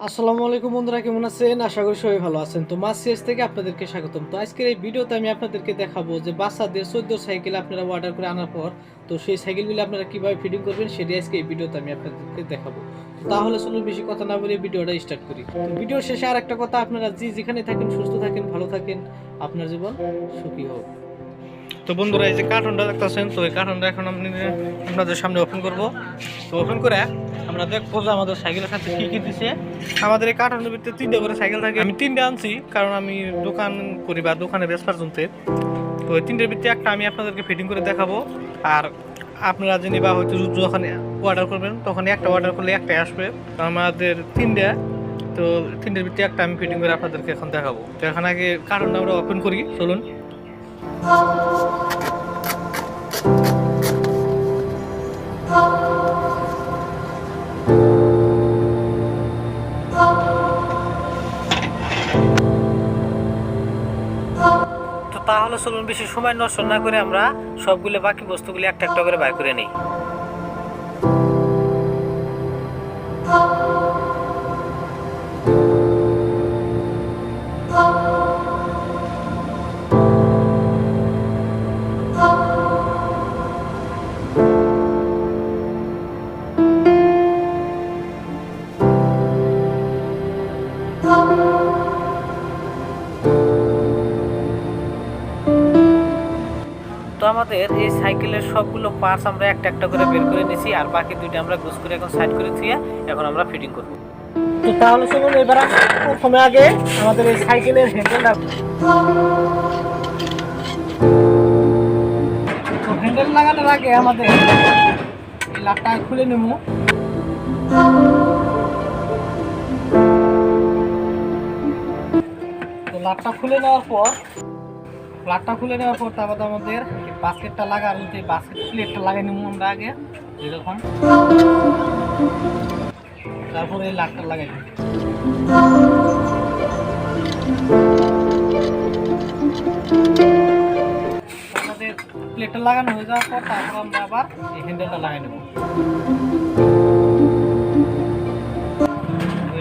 আসসালামু আলাইকুম বন্ধুরা, কেমন আছেন? আশা করি সবাই ভালো আছেন। তো মাসিয়াস থেকে আপনাদেরকে স্বাগতম। তো আজকের এই ভিডিওতে আমি আপনাদেরকে দেখাবো যে বাচ্চাদের 14 সাইকেল আপনারা অর্ডার করে আনার পর তো সেই সাইকেলগুলো আপনারা কিভাবে ফিটিং করবেন সেটাই আজকে এই ভিডিওতে আমি আপনাদেরকে দেখাবো। তো তাহলে চলুন বেশি কথা না বলে ভিডিওটা স্টার্ট করি। তো ভিডিওর শেষে আর একটা কথা, আপনারা যেখানে থাকেন সুস্থ থাকেন, ভালো থাকেন, আপনার জীবন সুখী হোক। তো বন্ধুরা, এই যে কার্টনটা দেখতেছেন, তো এই কার্টনটা এখন আমি আপনাদের সামনে ওপেন করব। তো ওপেন করে আমরা দেখবো যে আমাদের সাইকেলের সাথে কি কি দিছে। আমাদের এই কার্টনের ভিতরে 3টে করে সাইকেল থাকে। আমি 3টে আনছি কারণ আমি দোকান করি বা দোকানে বেচবার জন্য। তো ওই 3টের ভিতরে একটা আমি আপনাদেরকে ফিটিং করে দেখাবো। আর আপনারা জেনে বা হয়তো যখন অর্ডার করবেন তখন একটা অর্ডার করলে একটাই আসবে। তো আমাদের 3টে, তো 3টের ভিতরে একটা আমি ফিটিং করে আপনাদেরকে এখন দেখাবো। তো এখন আগে কার্টনটা আমরা ওপেন করি, চলুন। তাহলে চলুন বেশি সময় নষ্ট না করে আমরা সবগুলো বাকি বস্তুগুলি একটা একটা করে বাই করে নিই। তো আমাদের এই সাইকেলের সবগুলো পার্টস আমরা একটা একটা করে বের করে নিয়েছি, আর বাকি দুইটা আমরা গুছ করে এখন সাইড করে দিয়ে এখন আমরা ফিটিং করব। তো তাহলে চলুন এবার প্রথমে আগে আমাদের এই সাইকেলের হ্যান্ডেলটা, তো হ্যান্ডেল লাগানোর আগে আমাদের এই লাটটা খুলে নেব। তো লাটটা খুলে নেওয়ার পর তারপর আমাদের বাস্কেটটা লাগানো, এই বাস্কেট প্লেটটা লাগাই নেব আমরা আগে এরকম, তারপরে এই লাটটা লাগাই নেব। আমাদের প্লেটটা লাগানো হয়ে যাওয়ার পর তারপর আমরা আবার এই হ্যান্ডেলটা লাগাই নেব।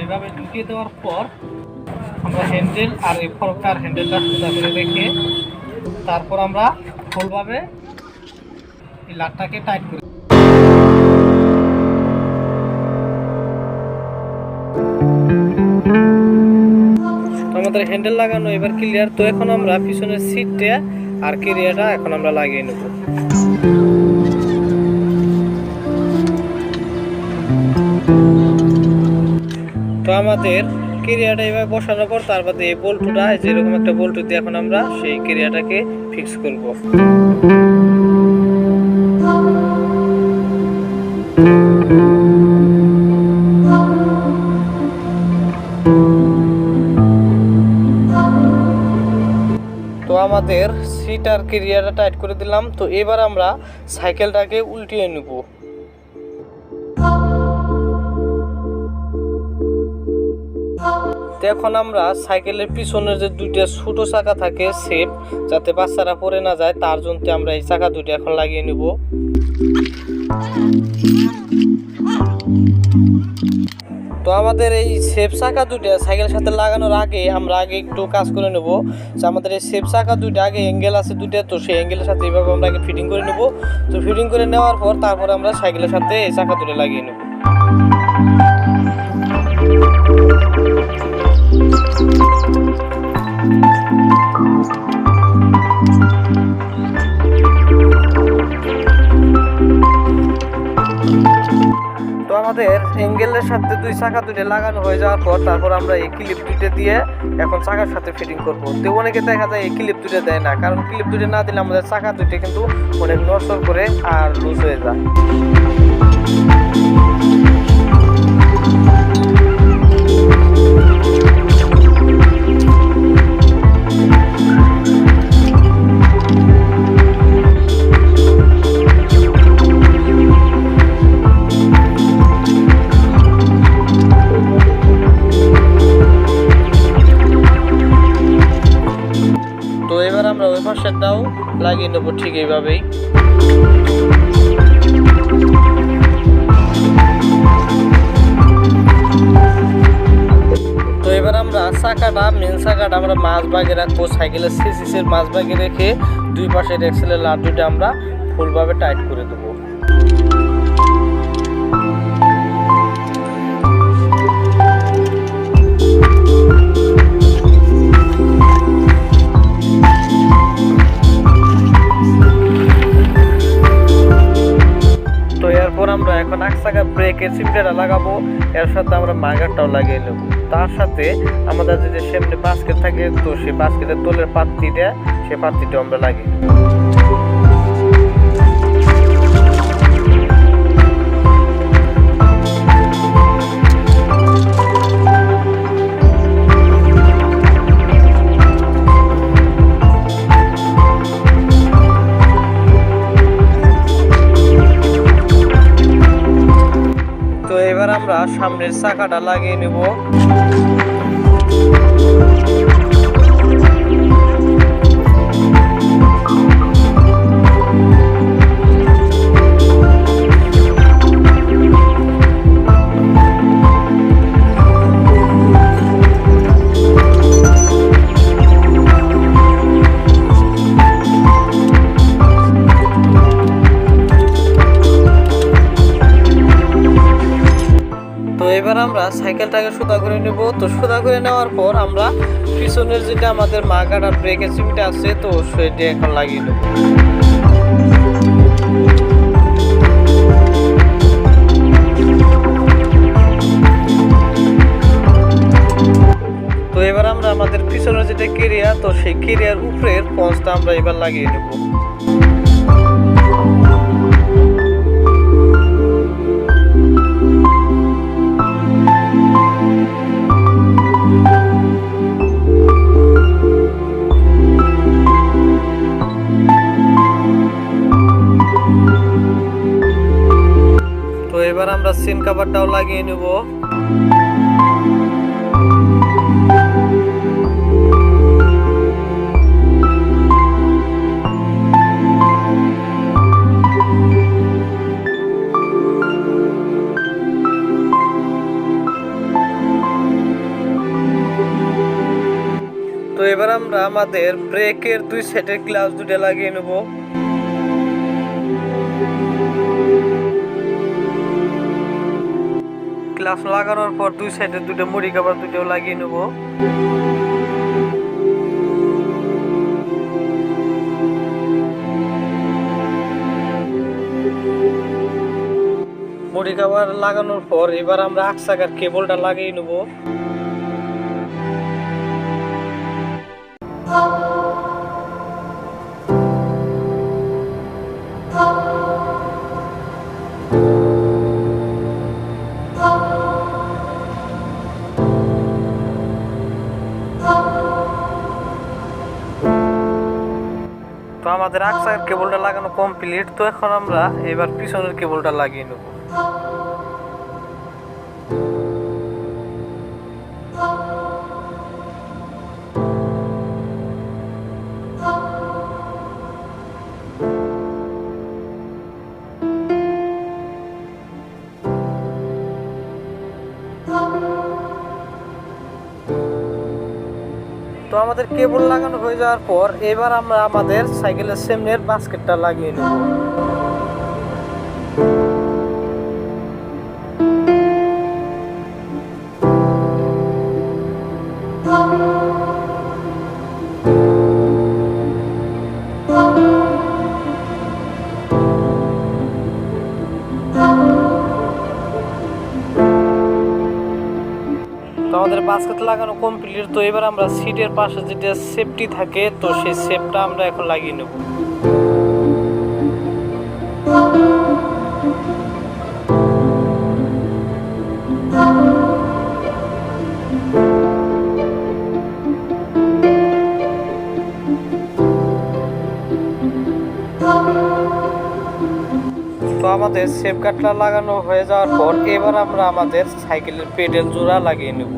এইভাবে ঢুকিয়ে দেওয়ার পর আমরা হ্যান্ডেল আর এই ফরকটার হ্যান্ডেলটা সোজা করে রেখে তারপর আমরা ফুলভাবে এই লাটটাকে টাইট করি। আমাদের হ্যান্ডেল লাগানো এবার ক্লিয়ার। তো এখন আমরা পিছনের সিটটা আর কেরিয়ারটা এখন আমরা লাগিয়ে নেব। তো আমাদের কেরিয়ারটা এভাবে বসানোর পর তারপর এই বল্টুটা, যেরকম একটা বল্টু দিয়ে এখন আমরা সেই কেরিয়ারটাকে ফিক্স করব। তো আমাদের সিট আর কেরিয়ারটা টাইট করে দিলাম। তো এবার আমরা সাইকেলটাকে উল্টিয়ে নেব। এখন আমরা সাইকেলের পিছনের যে দুইটা ছোট চাকা থাকে সেফ, যাতে বাচ্চারা পড়ে না যায়, তার জন্য আমরা এই চাকা দুটো এখন লাগিয়ে নেব। তো আমাদের এই সেফ চাকা দুইটা সাইকেলের সাথে লাগানোর আগে আমরা একটু কাজ করে নেব। যে আমাদের এই সেফ চাকা দুইটা আগে অ্যাঙ্গেল আছে দুইটা, তো সেই অ্যাঙ্গেলের সাথে এইভাবে আমরা আগে ফিটিং করে নেব। তো ফিটিং করে নেওয়ার পর তারপরে আমরা সাইকেলের সাথে এই চাকা দুটো লাগিয়ে নেব। তো আমাদের অ্যাঙ্গেলের সাথে দুই চাকা দুটো লাগানো হয়ে যাওয়ার পর তারপর আমরা এই ক্লিপ দুটো দিয়ে এখন চাকার সাথে ফিটিং করব। তো অনেকে দেখা যায় এই ক্লিপ দুটো দেয় না, কারণ ক্লিপ দুটো না দিলে আমাদের চাকা দুটো কিন্তু অনেক নড়চড় করে আর লুজ হয়ে যায়। তো এবার আমরা ওই পাশেরটাও লাগিয়ে নেবো ঠিক এইভাবেই। মেন চাকাটা আমরা মাঝ ভাগে রাখবো। সাইকেলের সিসিসের মাঝ ভাগে রেখে দুই পাশের এক্সেলের লাট দুটো আমরা ফুলভাবে টাইট করে দেবো। তো এরপর আমরা এখন এক চাকা ব্রেকের চিমটাটা লাগাবো, এর সাথে আমরা মার্গারটাও লাগিয়ে নেবো। তার সাথে আমাদের যদি সামনে বাস্কেট থাকে তো সেই বাস্কেটের তলের পাত্তিটা সেই পাত্তিটাও আমরা লাগিয়ে নেবো। তো এবার আমরা সামনের চাকাটা লাগিয়ে নেব। তো এবার আমরা সাইকেলটাকে সুতা করে নেব। তো সুতা করে নেওয়ার পর আমরা পিছনের যেটা আমাদের মার্গার আর ব্রেকের চিমটা আছে তো সেটা এখন লাগিয়ে নেব। তো এবার আমরা আমাদের পিছনের যেটা কেরিয়ার তো সেই কেরিয়ার উপরের পঞ্চটা আমরা এবার লাগিয়ে নেব। তো এবার আমরা সিন কভারটাও লাগিয়ে নেব। তো এবার আমরা আমাদের ব্রেকের দুই সাইডের গ্লাস দুটো লাগিয়ে নেব। গ্লাস লাগানোর পর দুই সাইডে দুটো মুড়ি কভার দুটো লাগিয়ে নেব। মুড়ি কভার লাগানোর পর এবার আমরা এক চাকার কেবলটা লাগিয়ে নেব। তো আমাদের এক চাকার কেবলটা লাগানো কমপ্লিট। তো এখন আমরা এবার পিছনের কেবলটা লাগিয়ে নেব। তো আমাদের কেবল লাগানো হয়ে যাওয়ার পর এবার আমরা আমাদের সাইকেলের সামনের বাস্কেটটা লাগিয়ে নেব। তো আমাদের বাস্কেট লাগানো কমপ্লিট। তো এবার আমরা সিটের পাশে যেটা সেফটি থাকে তো সেই সেফটা আমরা এখন লাগিয়ে নেব। তো আমাদের সেফ গার্ডটা লাগানো হয়ে যাওয়ার পর এবার আমরা আমাদের সাইকেলের পেডেল জোড়া লাগিয়ে নেব।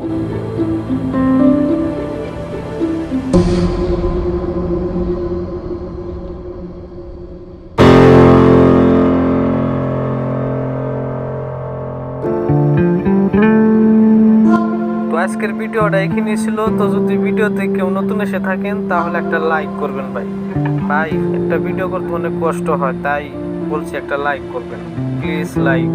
তো আজকের ভিডিওটা এখানেই ছিল। তো যদি ভিডিওতে কেউ নতুন এসে থাকেন তাহলে একটা লাইক করবেন ভাই। ভাই একটা ভিডিও করতে অনেক কষ্ট হয়, তাই বলছি একটা লাইক করবেন, প্লিজ লাইক।